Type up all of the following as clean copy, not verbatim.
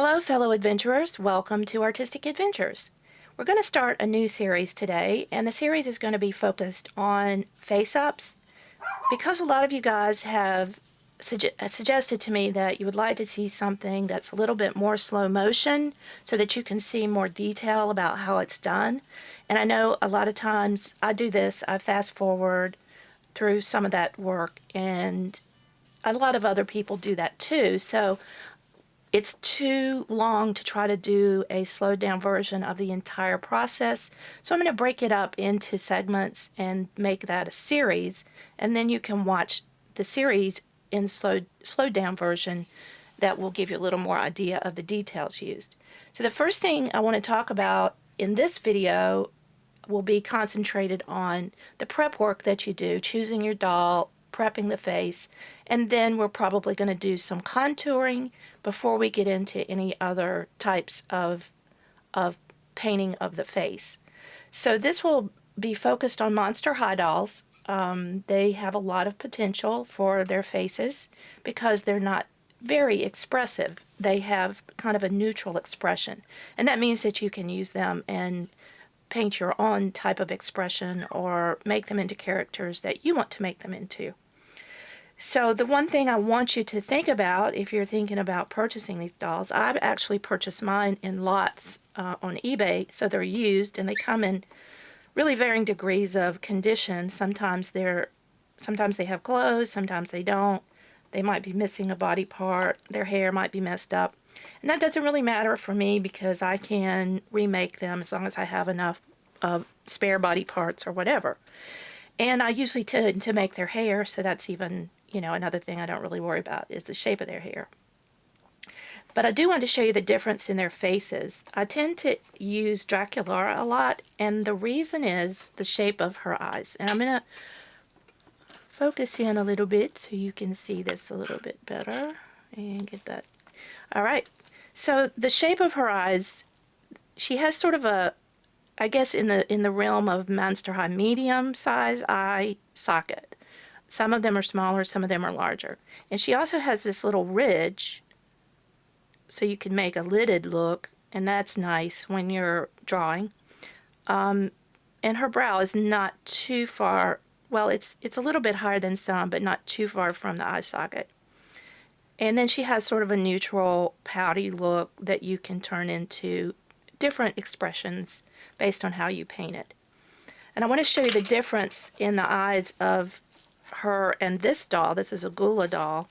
Hello fellow adventurers, welcome to Artistic Adventures. We're going to start a new series today, and the series is going to be focused on face-ups because a lot of you guys have suggested to me that you would like to see something that's a little bit more slow motion so that you can see more detail about how it's done. And I know a lot of times I do this, I fast forward through some of that work, and a lot of other people do that too. So it's too long to try to do a slowed down version of the entire process. So I'm going to break it up into segments and make that a series, and then you can watch the series in slowed down version that will give you a little more idea of the details used. So the first thing I want to talk about in this video will be concentrated on the prep work that you do, choosing your doll, prepping the face, and then we're probably going to do some contouring before we get into any other types of painting of the face. So this will be focused on Monster High dolls. They have a lot of potential for their faces because they're not very expressive. They have kind of a neutral expression, and that means that you can use them and paint your own type of expression or make them into characters that you want to make them into. So the one thing I want you to think about if you're thinking about purchasing these dolls, I've actually purchased mine in lots on eBay, so they're used and they come in really varying degrees of condition. Sometimes they have glows, sometimes they don't. They might be missing a body part, their hair might be messed up. And that doesn't really matter for me because I can remake them as long as I have enough spare body parts or whatever. And I usually tend to make their hair, so that's even, another thing I don't really worry about is the shape of their hair. But I do want to show you the difference in their faces. I tend to use Draculaura a lot, and the reason is the shape of her eyes. And I'm going to focus in a little bit so you can see this a little bit better and get that. All right, so the shape of her eyes, she has sort of a, I guess in the realm of Monster High medium size eye socket. Some of them are smaller, some of them are larger. And she also has this little ridge, so you can make a lidded look, and that's nice when you're drawing. And her brow is not too far, well, it's a little bit higher than some, but not too far from the eye socket. And then she has sort of a neutral, pouty look that you can turn into different expressions based on how you paint it. And I want to show you the difference in the eyes of her and this doll. This is a Gula doll.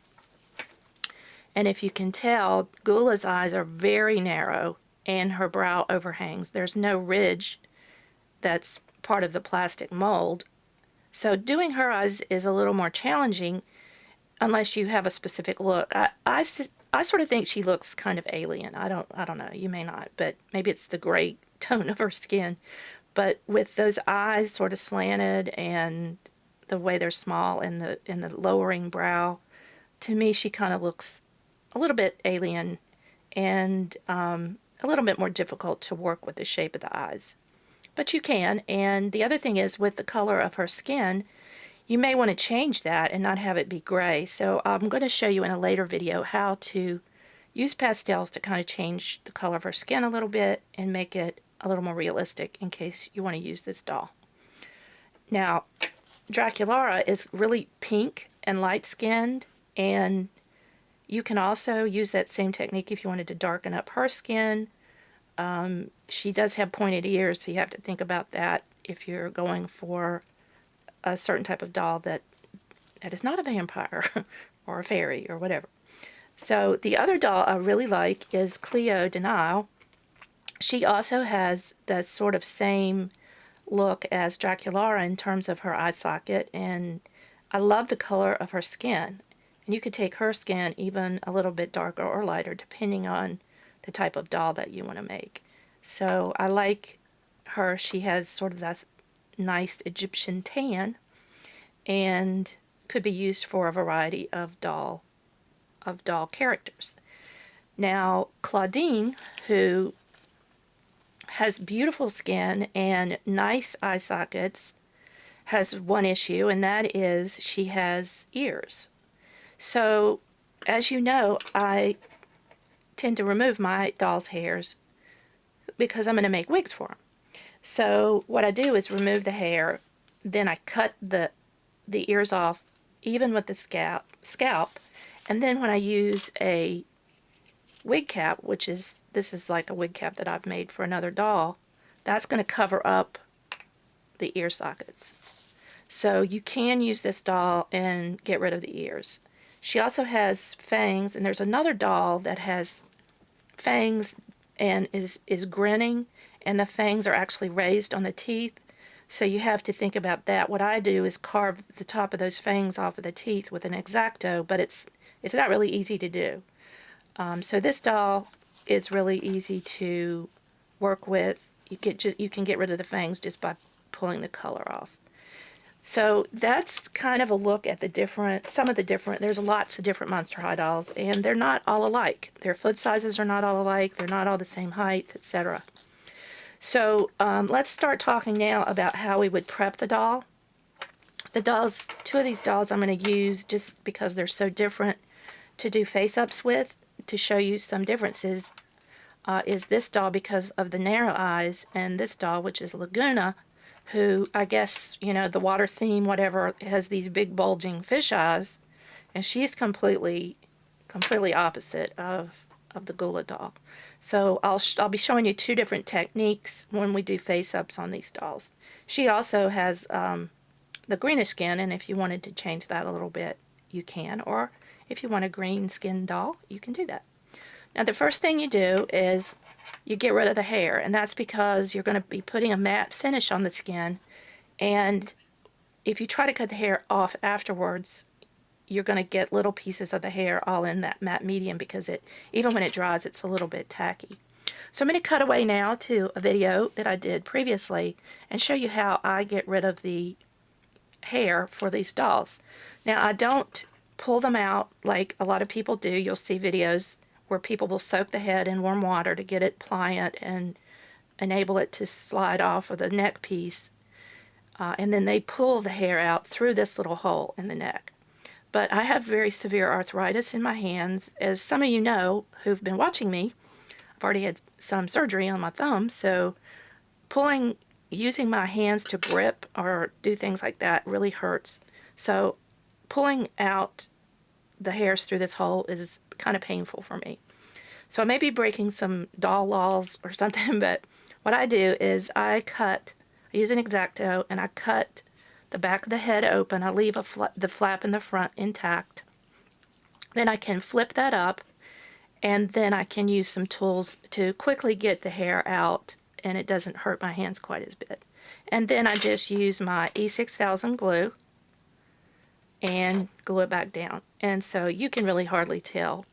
And if you can tell, Gula's eyes are very narrow and her brow overhangs. There's no ridge that's part of the plastic mold. So doing her eyes is a little more challenging unless you have a specific look. I sort of think she looks kind of alien. I don't know. You may not, but maybe it's the gray tone of her skin. But with those eyes sort of slanted and the way they're small and the lowering brow, to me she kind of looks a little bit alien and a little bit more difficult to work with the shape of the eyes. But you can, and the other thing is with the color of her skin, you may want to change that and not have it be gray. So I'm going to show you in a later video how to use pastels to kind of change the color of her skin a little bit and make it a little more realistic in case you want to use this doll. Now, Draculaura is really pink and light-skinned, and you can also use that same technique if you wanted to darken up her skin. She does have pointed ears, so you have to think about that if you're going for a certain type of doll that is not a vampire or a fairy or whatever. So the other doll I really like is Cleo Denial. She also has the sort of same look as Draculaura in terms of her eye socket, and I love the color of her skin. And you could take her skin even a little bit darker or lighter depending on the type of doll that you want to make. So I like her. She has sort of that nice Egyptian tan and could be used for a variety of doll characters. Now Claudine, who has beautiful skin and nice eye sockets, has one issue, and that is she has ears. So as you know, I tend to remove my doll's hairs because I'm going to make wigs for them. So what I do is remove the hair, then I cut the ears off even with the scalp, and then when I use a wig cap, this is like a wig cap that I've made for another doll, that's going to cover up the ear sockets. So you can use this doll and get rid of the ears. She also has fangs, and there's another doll that has fangs and is grinning, and the fangs are actually raised on the teeth. So you have to think about that. What I do is carve the top of those fangs off of the teeth with an X-Acto, but it's not really easy to do. So this doll is really easy to work with. You can get rid of the fangs just by pulling the color off. So that's kind of a look at there's lots of different Monster High dolls, and they're not all alike. Their foot sizes are not all alike, they're not all the same height, etc. So let's start talking now about how we would prep the doll. Two of these dolls I'm going to use just because they're so different to do face-ups with, to show you some differences, is this doll because of the narrow eyes, and this doll, which is Laguna, who I guess, the water theme, whatever, has these big bulging fish eyes, and she's completely opposite of the Gula doll. So I'll be showing you two different techniques when we do face-ups on these dolls. She also has the greenish skin, and if you wanted to change that a little bit, you can, or if you want a green skin doll, you can do that. Now the first thing you do is you get rid of the hair, and that's because you're going to be putting a matte finish on the skin, and if you try to cut the hair off afterwards, you're going to get little pieces of the hair all in that matte medium because even when it dries, it's a little bit tacky. So I'm going to cut away now to a video that I did previously and show you how I get rid of the hair for these dolls. Now I don't pull them out like a lot of people do. You'll see videos where people will soak the head in warm water to get it pliant and enable it to slide off of the neck piece. And then they pull the hair out through this little hole in the neck. But I have very severe arthritis in my hands. As some of you know who've been watching me, I've already had some surgery on my thumb, so using my hands to grip or do things like that really hurts. So pulling out the hairs through this hole is kind of painful for me. So I may be breaking some doll laws or something, but what I do is I use an X-Acto and I cut the back of the head open. I leave the flap in the front intact. Then I can flip that up, and then I can use some tools to quickly get the hair out, and it doesn't hurt my hands quite as bit. And then I just use my E6000 glue and glue it back down. And so you can really hardly tell.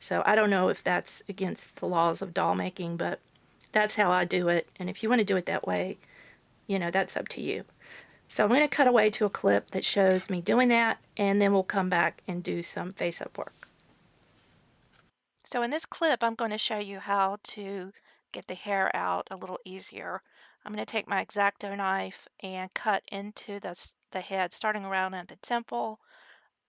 So I don't know if that's against the laws of doll making, but that's how I do it. And if you want to do it that way, that's up to you. So I'm going to cut away to a clip that shows me doing that, and then we'll come back and do some face-up work. So in this clip, I'm going to show you how to get the hair out a little easier. I'm going to take my X-Acto knife and cut into the head, starting around at the temple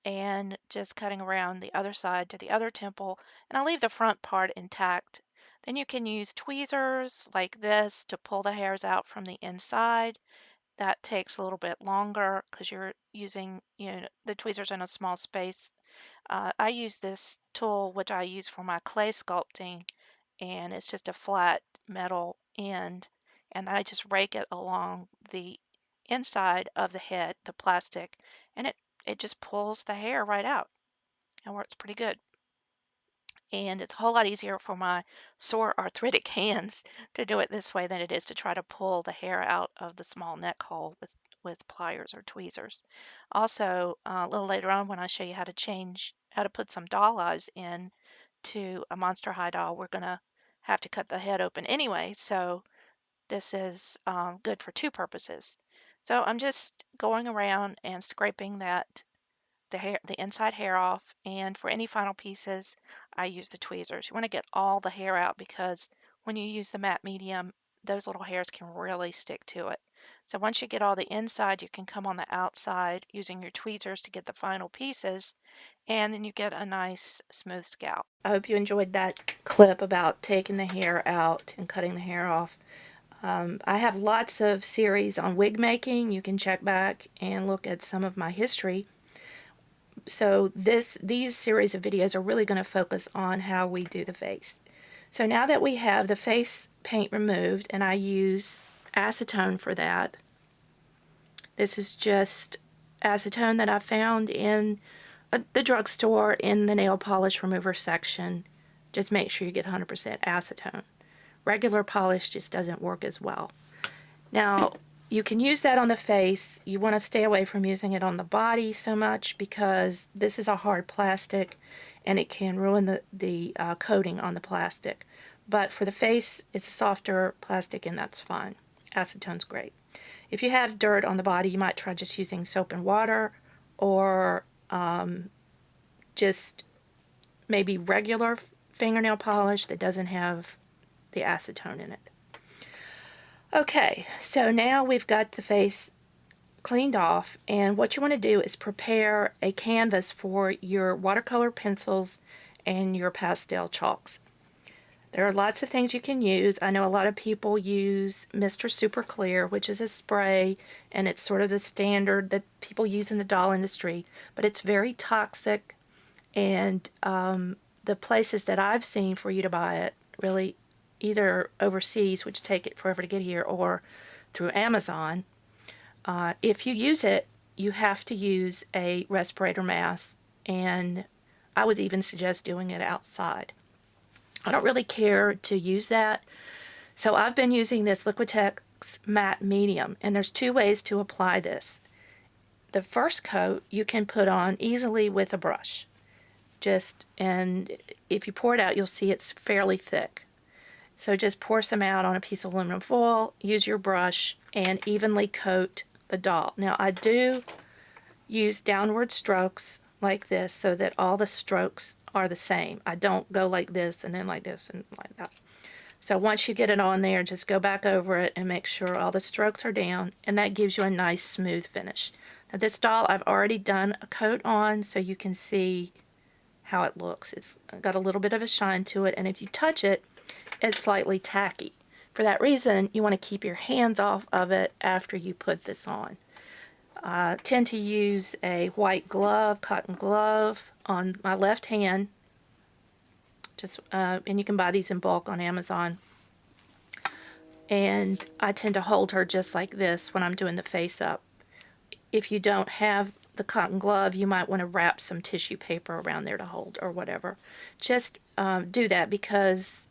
and just cutting around the other side to the other temple, and I'll leave the front part intact. Then you can use tweezers like this to pull the hairs out from the inside. That takes a little bit longer because you're using, the tweezers in a small space. I use this tool, which I use for my clay sculpting, and it's just a flat metal end, and I just rake it along the inside of the head, the plastic, and it just pulls the hair right out and works pretty good. And it's a whole lot easier for my sore arthritic hands to do it this way than it is to try to pull the hair out of the small neck hole with pliers or tweezers. Also, a little later on when I show you how to put some doll eyes in to a Monster High doll, we're going to have to cut the head open anyway, so this is good for two purposes. So I'm just going around and scraping the inside hair off, and for any final pieces I use the tweezers. You want to get all the hair out because when you use the matte medium, those little hairs can really stick to it. So once you get all the inside, you can come on the outside using your tweezers to get the final pieces, and then you get a nice smooth scalp. I hope you enjoyed that clip about taking the hair out and cutting the hair off. I have lots of series on wig making. You can check back and look at some of my history. So these series of videos are really going to focus on how we do the face. So now that we have the face paint removed, and I use acetone for that. This is just acetone that I found in the drugstore in the nail polish remover section. Just make sure you get 100% acetone. Regular polish just doesn't work as well. Now, you can use that on the face. You want to stay away from using it on the body so much because this is a hard plastic and it can ruin the coating on the plastic. But for the face, it's a softer plastic and that's fine. Acetone's great. If you have dirt on the body, you might try just using soap and water or just maybe regular fingernail polish that doesn't have the acetone in it. Okay, so now we've got the face cleaned off, and what you want to do is prepare a canvas for your watercolor pencils and your pastel chalks. There are lots of things you can use. I know a lot of people use Mr. Super Clear, which is a spray, and it's sort of the standard that people use in the doll industry, but it's very toxic, and the places that I've seen for you to buy it really either overseas, which take it forever to get here, or through Amazon. If you use it, you have to use a respirator mask, and I would even suggest doing it outside. I don't really care to use that, so I've been using this Liquitex Matte Medium, and there's two ways to apply this. The first coat you can put on easily with a brush. And if you pour it out, you'll see it's fairly thick. So just pour some out on a piece of aluminum foil, use your brush, and evenly coat the doll. Now I do use downward strokes like this so that all the strokes are the same. I don't go like this and then like this and like that. So once you get it on there, just go back over it and make sure all the strokes are down, and that gives you a nice smooth finish. Now this doll I've already done a coat on so you can see how it looks. It's got a little bit of a shine to it, and if you touch it, it's slightly tacky. For that reason, you want to keep your hands off of it after you put this on. I tend to use a white glove, cotton glove, on my left hand. And you can buy these in bulk on Amazon. And I tend to hold her just like this when I'm doing the face up. If you don't have the cotton glove, you might want to wrap some tissue paper around there to hold or whatever. Just do that because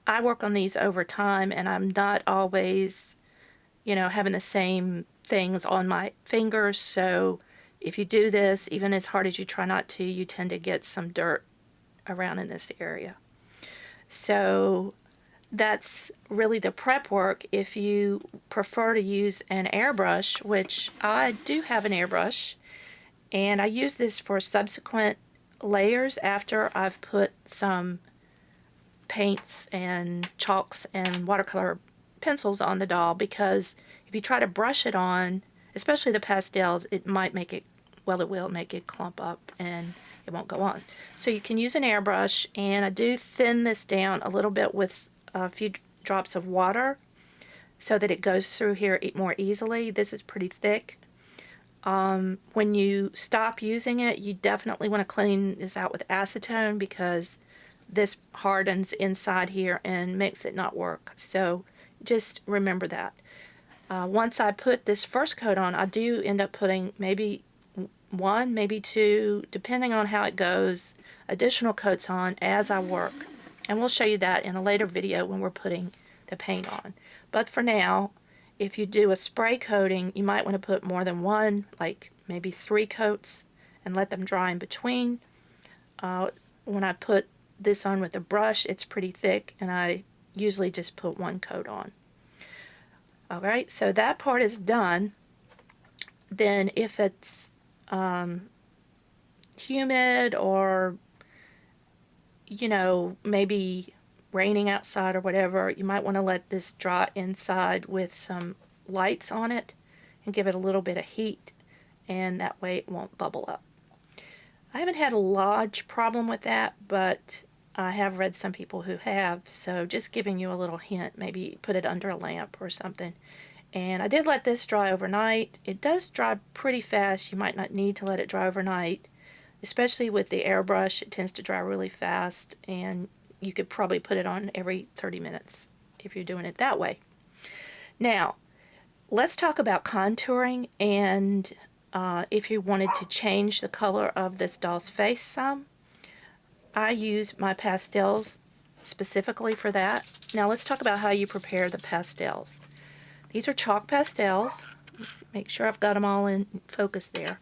I work on these over time and I'm not always, having the same things on my fingers. So if you do this, even as hard as you try not to, you tend to get some dirt around in this area. So that's really the prep work. If you prefer to use an airbrush, which I do have an airbrush, and I use this for subsequent layers after I've put some paints and chalks and watercolor pencils on the doll, because if you try to brush it on, especially the pastels, it might make it, it will make it clump up and it won't go on. So you can use an airbrush, and I do thin this down a little bit with a few drops of water so that it goes through here more easily. This is pretty thick. When you stop using it, you definitely want to clean this out with acetone because this hardens inside here and makes it not work. So just remember that. Once I put this first coat on, I do end up putting maybe one, maybe two, depending on how it goes, additional coats on as I work. And we'll show you that in a later video when we're putting the paint on. But for now, if you do a spray coating, you might want to put more than one, like maybe 3 coats, and let them dry in between. When I put this on with a brush, it's pretty thick, and I usually just put 1 coat on. Alright, so that part is done. Then if it's humid or, maybe raining outside or whatever, you might want to let this dry inside with some lights on it and give it a little bit of heat, and that way it won't bubble up. I haven't had a large problem with that, but I have read some people who have, so just giving you a little hint, maybe put it under a lamp or something. And I did let this dry overnight. It does dry pretty fast. You might not need to let it dry overnight, especially with the airbrush. It tends to dry really fast, and you could probably put it on every 30 minutes if you're doing it that way. Now, let's talk about contouring, and if you wanted to change the color of this doll's face some. I use my pastels specifically for that. Now let's talk about how you prepare the pastels. These are chalk pastels. Let's make sure I've got them all in focus there.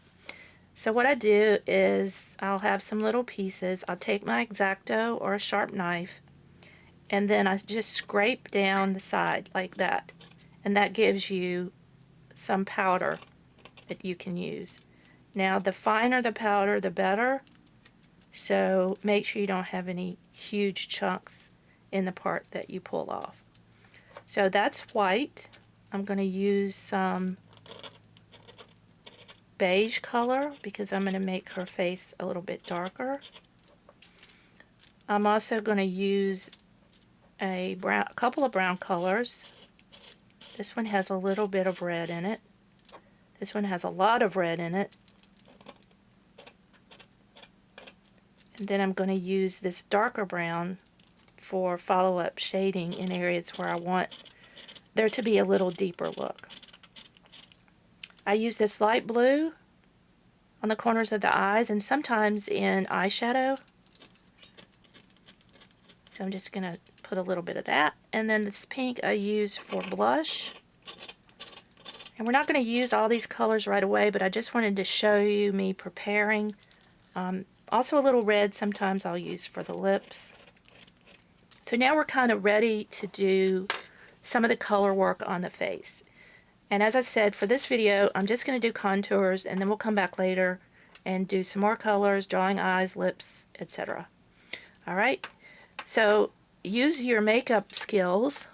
So what I do is I'll have some little pieces. I'll take my X-Acto or a sharp knife, and then I just scrape down the side like that. And that gives you some powder that you can use. Now the finer the powder, the better. So make sure you don't have any huge chunks in the part that you pull off. So that's white. I'm going to use some beige color because I'm going to make her face a little bit darker. I'm also going to use a couple of brown colors. This one has a little bit of red in it. This one has a lot of red in it. And then I'm going to use this darker brown for follow-up shading in areas where I want there to be a little deeper look. I use this light blue on the corners of the eyes and sometimes in eyeshadow. So I'm just going to put a little bit of that. And then this pink I use for blush. And we're not going to use all these colors right away, but I just wanted to show you me preparing. Also a little red sometimes I'll use for the lips. So now we're kind of ready to do some of the color work on the face. And as I said, for this video, I'm just going to do contours, and then we'll come back later and do some more colors, drawing eyes, lips, etc. Alright, so use your makeup skills.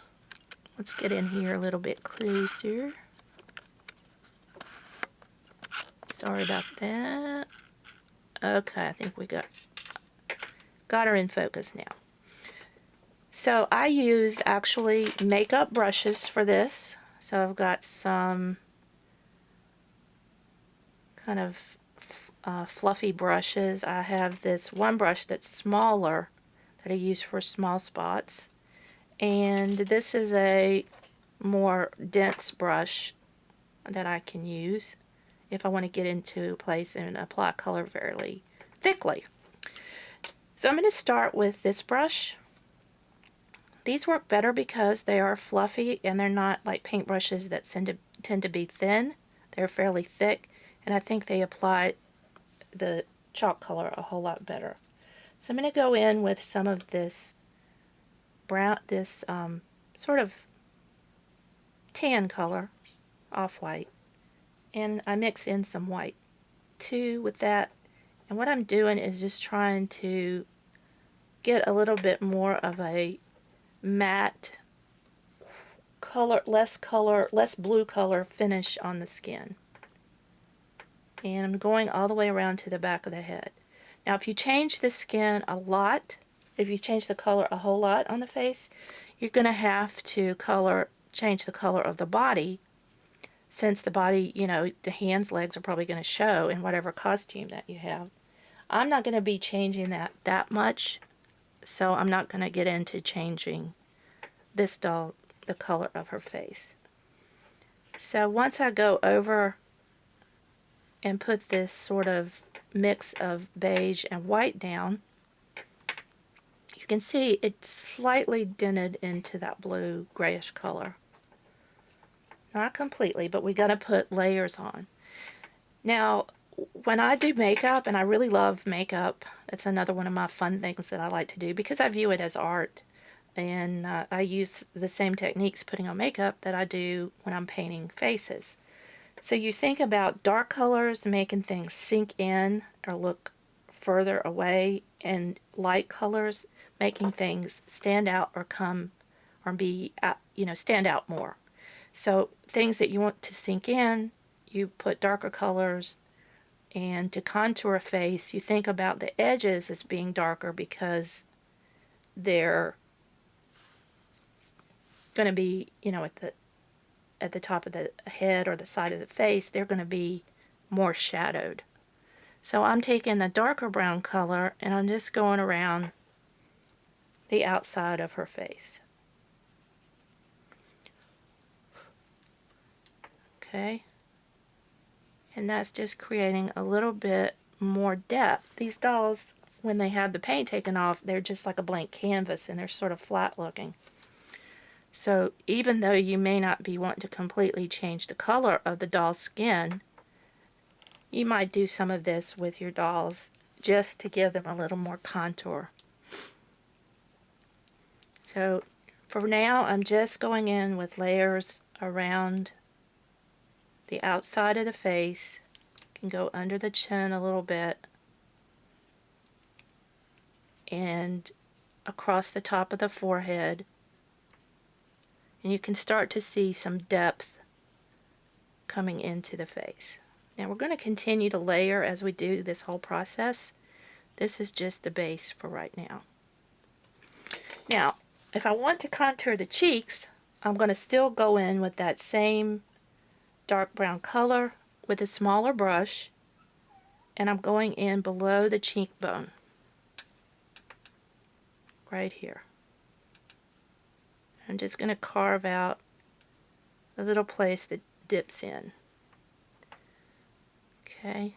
Let's get in here a little bit closer. Sorry about that. Okay, I think we got her in focus now. So I use actually makeup brushes for this. So I've got some kind of fluffy brushes. I have this one brush that's smaller that I use for small spots. And this is a more dense brush that I can use if I want to get into a place and apply color fairly thickly. So I'm going to start with this brush. These work better because they are fluffy and they're not like paintbrushes that tend to be thin. They're fairly thick, and I think they apply the chalk color a whole lot better. So I'm going to go in with some of this brown, this sort of tan color, off-white, and I mix in some white too with that. And what I'm doing is just trying to get a little bit more of a matte color, less blue color finish on the skin. And I'm going all the way around to the back of the head. Now if you change the skin a lot, if you change the color a whole lot on the face, you're going to have to change the color of the body, since the body, you know, the hands, legs are probably going to show in whatever costume that you have. I'm not going to be changing that much, so I'm not going to get into changing this doll, the color of her face. So once I go over and put this sort of mix of beige and white down, you can see it's slightly dented into that blue grayish color. Not completely, but we got to put layers on. Now, when I do makeup, and I really love makeup, it's another one of my fun things that I like to do because I view it as art. And I use the same techniques putting on makeup that I do when I'm painting faces. So you think about dark colors making things sink in or look further away, and light colors making things stand out or come or be, stand out more. So things that you want to sink in, you put darker colors. And to contour a face, you think about the edges as being darker because they're going to be, at the top of the head or the side of the face, they're going to be more shadowed. So I'm taking the darker brown color and I'm just going around the outside of her face. Okay. And that's just creating a little bit more depth. These dolls, when they have the paint taken off, they're just like a blank canvas and they're sort of flat looking. So even though you may not be wanting to completely change the color of the doll's skin, you might do some of this with your dolls just to give them a little more contour. So for now, I'm just going in with layers around the outside of the face. Can go under the chin a little bit and across the top of the forehead, and you can start to see some depth coming into the face. Now we're going to continue to layer as we do this whole process. This is just the base for right now. Now if I want to contour the cheeks, I'm going to still go in with that same dark brown color with a smaller brush, and I'm going in below the cheekbone, right here. I'm just going to carve out a little place that dips in. Okay.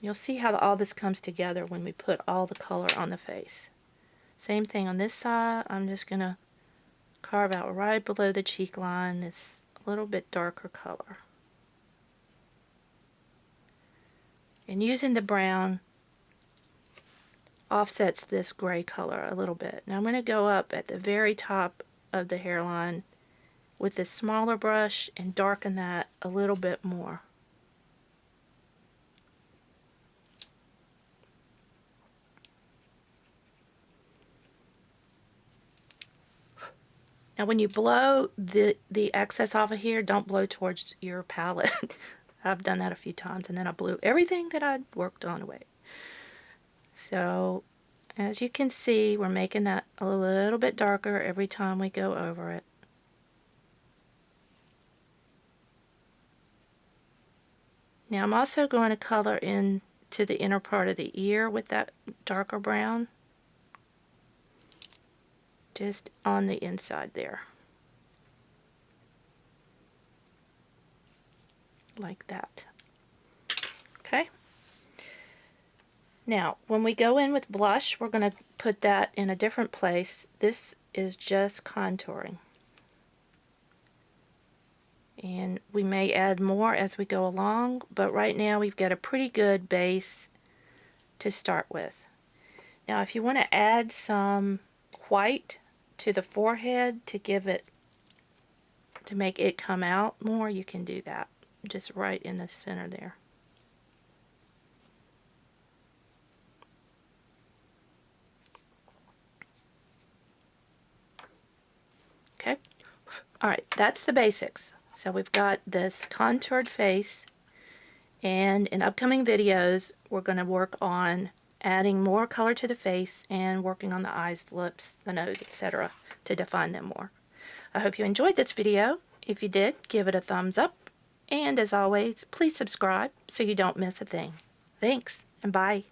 You'll see how all this comes together when we put all the color on the face. Same thing on this side. I'm just going to carve out right below the cheek line this a little bit darker color. And using the brown offsets this gray color a little bit. Now I'm going to go up at the very top of the hairline with this smaller brush and darken that a little bit more. Now when you blow the excess off of here, don't blow towards your palette. I've done that a few times and then I blew everything that I'd worked on away. So as you can see, we're making that a little bit darker every time we go over it. Now I'm also going to color in to the inner part of the ear with that darker brown, just on the inside there, like that. Okay. Now when we go in with blush, we're going to put that in a different place. This is just contouring, and we may add more as we go along, but right now we've got a pretty good base to start with. Now if you want to add some white to the forehead to make it come out more, you can do that just right in the center there. Okay. Alright, that's the basics. So we've got this contoured face, and in upcoming videos we're going to work on adding more color to the face and working on the eyes, the lips, the nose, etc. to define them more. I hope you enjoyed this video. If you did, give it a thumbs up, and as always, please subscribe so you don't miss a thing. Thanks, and bye.